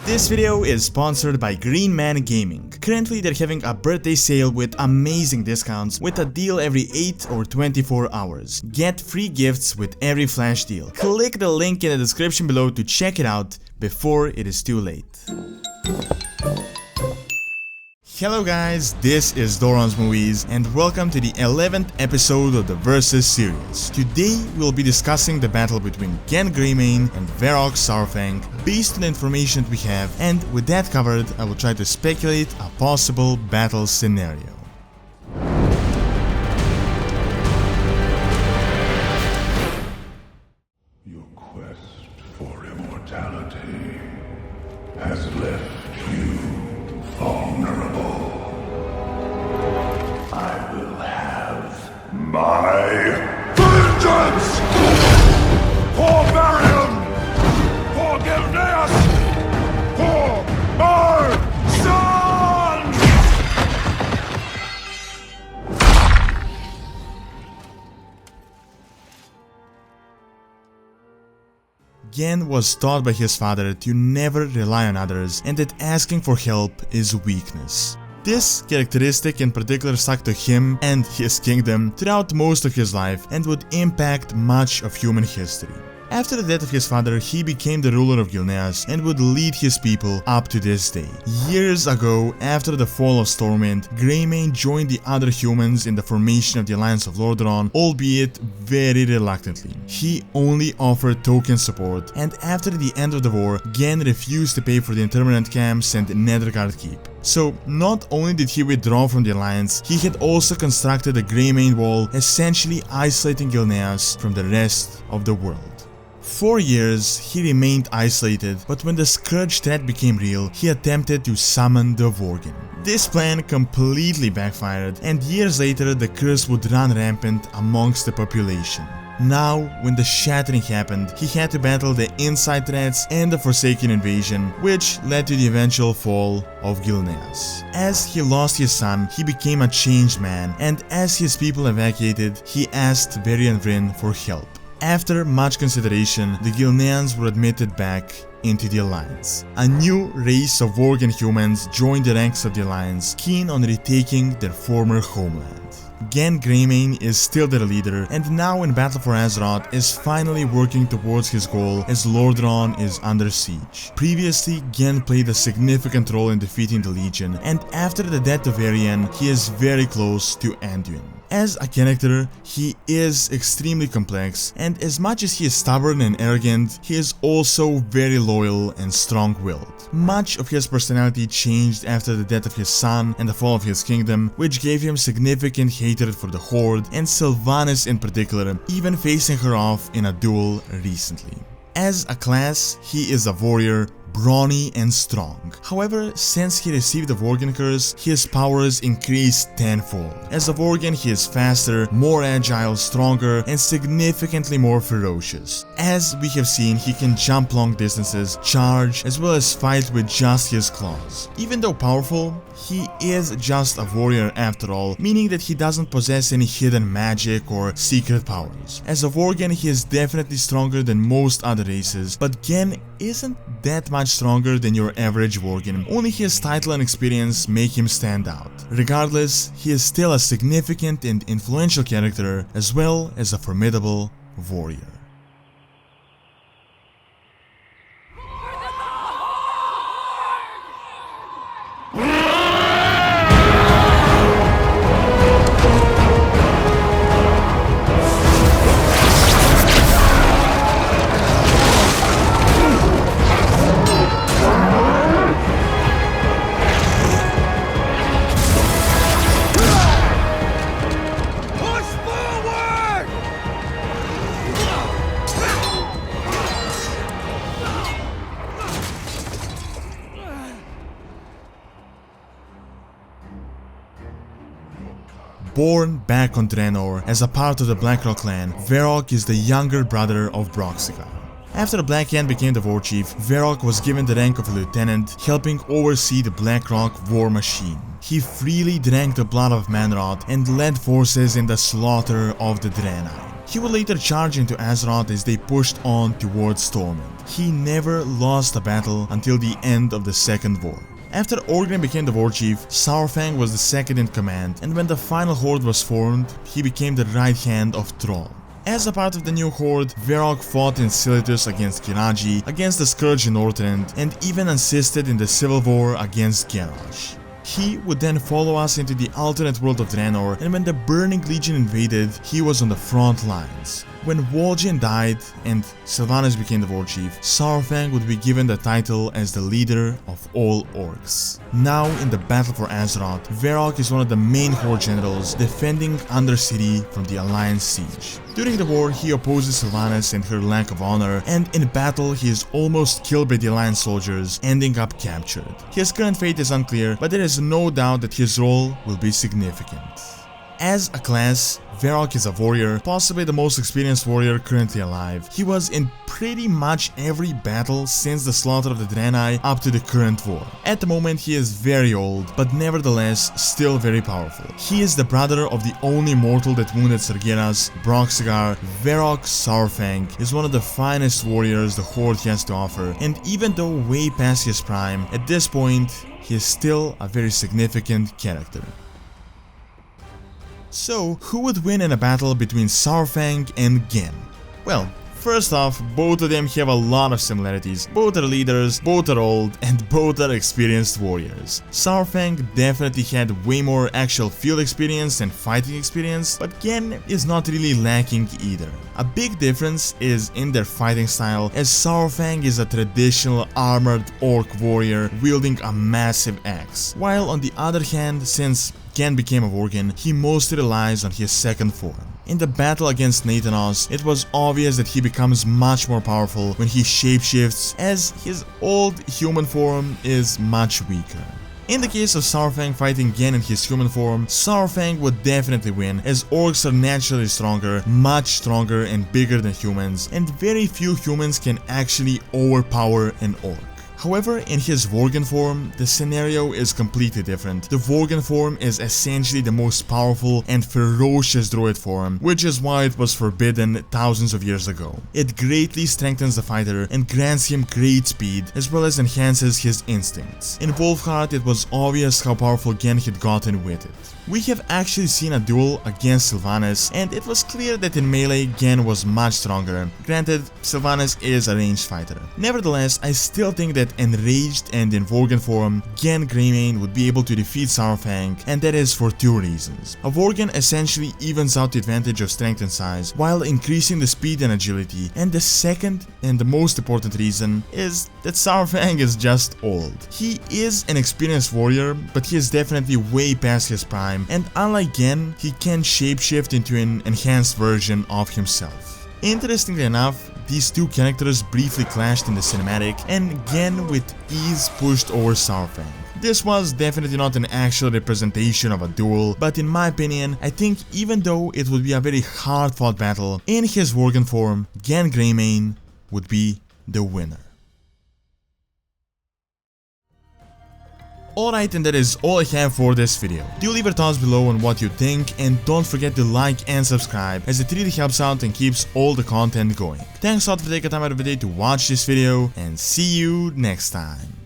This video is sponsored by Greymane Gaming. Currently they're having a birthday sale with amazing discounts with a deal every 8 or 24 hours. Get free gifts with every flash deal. Click the link in the description below to check it out before it is too late. Hello guys, this is Doran's Movies and welcome to the 11th episode of the Versus series. Today we'll be discussing the battle between Genn Greymane and Varok Saurfang based on the information we have, and with that covered I will try to speculate a possible battle scenario. Your quest for immortality has left you vulnerable. I will have my vengeance! For Varian! For Gilneas! For my son! Genn was taught by his father to never rely on others and that asking for help is weakness. This characteristic in particular stuck to him and his kingdom throughout most of his life and would impact much of human history. After the death of his father, he became the ruler of Gilneas and would lead his people up to this day. Years ago, after the fall of Stormwind, Greymane joined the other humans in the formation of the Alliance of Lordaeron, albeit very reluctantly. He only offered token support, and after the end of the war, Genn refused to pay for the interment camps and Netherguard Keep. So, not only did he withdraw from the Alliance, he had also constructed a Greymane wall, essentially isolating Gilneas from the rest of the world. For years, he remained isolated, but when the Scourge threat became real, he attempted to summon the Worgen. This plan completely backfired, and years later the curse would run rampant amongst the population. Now, when the shattering happened, he had to battle the inside threats and the Forsaken invasion, which led to the eventual fall of Gilneas. As he lost his son, he became a changed man, and as his people evacuated, he asked Varian Vryn for help. After much consideration, the Gilneans were admitted back into the Alliance. A new race of Worgen humans joined the ranks of the Alliance, keen on retaking their former homeland. Genn Greymane is still their leader, and now in battle for Azeroth is finally working towards his goal as Lordaeron is under siege. Previously, Genn played a significant role in defeating the Legion, and after the death of Varian, he is very close to Anduin. As a character, he is extremely complex, and as much as he is stubborn and arrogant, he is also very loyal and strong-willed. Much of his personality changed after the death of his son and the fall of his kingdom, which gave him significant hatred for the Horde and Sylvanas in particular, even facing her off in a duel recently. As a class, he is a warrior, brawny and strong. However, since he received the Worgen curse, his powers increased tenfold. As a Worgen, he is faster, more agile, stronger, and significantly more ferocious. As we have seen, he can jump long distances, charge, as well as fight with just his claws. Even though powerful, he is just a warrior after all, meaning that he doesn't possess any hidden magic or secret powers. As a Worgen, he is definitely stronger than most other races, but Genn isn't that much stronger than your average Worgen, only his title and experience make him stand out. Regardless, he is still a significant and influential character, as well as a formidable warrior. Born back on Draenor as a part of the Blackrock clan, Varok is the younger brother of Broxica. After the Black Hand became the war chief, Varok was given the rank of a lieutenant, helping oversee the Blackrock war machine. He freely drank the blood of Manroth and led forces in the slaughter of the Draenei. He would later charge into Azeroth as they pushed on towards Stormwind. he never lost a battle until the end of the Second War. After Orgrim became the war chief, Saurfang was the second in command, and when the final horde was formed, he became the right hand of Thrall. As a part of the new horde, Varok fought in Silithus against Kiraji, against the Scourge in Northrend, and even assisted in the civil war against Garrosh. He would then follow us into the alternate world of Draenor, and when the Burning Legion invaded, he was on the front lines. When Vol'jin died and Sylvanas became the war chief, Saurfang would be given the title as the leader of all orcs. Now in the battle for Azeroth, Varok is one of the main horde generals defending Undercity from the Alliance siege. During the war, he opposes Sylvanas and her lack of honor, and in battle he is almost killed by the Alliance soldiers, ending up captured. His current fate is unclear, but there is no doubt that his role will be significant. As a class, Varok is a warrior, possibly the most experienced warrior currently alive. He was in pretty much every battle since the slaughter of the Draenei up to the current war. At the moment he is very old, but nevertheless still very powerful. He is the brother of the only mortal that wounded Sargeras, Broxigar. Varok Saurfang is one of the finest warriors the Horde has to offer, and even though way past his prime, at this point he is still a very significant character. So, who would win in a battle between Saurfang and Genn? Well, first off, both of them have a lot of similarities. Both are leaders, both are old, and both are experienced warriors. Saurfang definitely had way more actual field experience and fighting experience, but Genn is not really lacking either. A big difference is in their fighting style, as Saurfang is a traditional armored orc warrior wielding a massive axe, while on the other hand, since Genn became a Worgen, he mostly relies on his second form. In the battle against Nathanos, it was obvious that he becomes much more powerful when he shapeshifts, as his old human form is much weaker. In the case of Saurfang fighting Genn in his human form, Saurfang would definitely win, as orcs are naturally stronger, much stronger and bigger than humans, and very few humans can actually overpower an orc. However, in his Worgen form, the scenario is completely different. The Worgen form is essentially the most powerful and ferocious druid form, which is why it was forbidden thousands of years ago. It greatly strengthens the fighter and grants him great speed, as well as enhances his instincts. In Wolfheart, it was obvious how powerful Genn had gotten with it. We have actually seen a duel against Sylvanas, and it was clear that in melee, Genn was much stronger. Granted, Sylvanas is a ranged fighter. Nevertheless, I still think that enraged and in Worgen form, Genn Greymane would be able to defeat Saurfang, and that is for two reasons. A Worgen essentially evens out the advantage of strength and size, while increasing the speed and agility, and the second and the most important reason is that Saurfang is just old. He is an experienced warrior, but he is definitely way past his prime, and unlike Genn, he can shapeshift into an enhanced version of himself. Interestingly enough, these two characters briefly clashed in the cinematic, and Genn with ease pushed over Saurfang. This was definitely not an actual representation of a duel, but in my opinion, I think even though it would be a very hard fought battle, in his Worgen form, Genn Greymane would be the winner. Alright, and that is all I have for this video. Do leave your thoughts below on what you think, and don't forget to like and subscribe, as it really helps out and keeps all the content going. Thanks a lot for taking time out of the day to watch this video, and see you next time.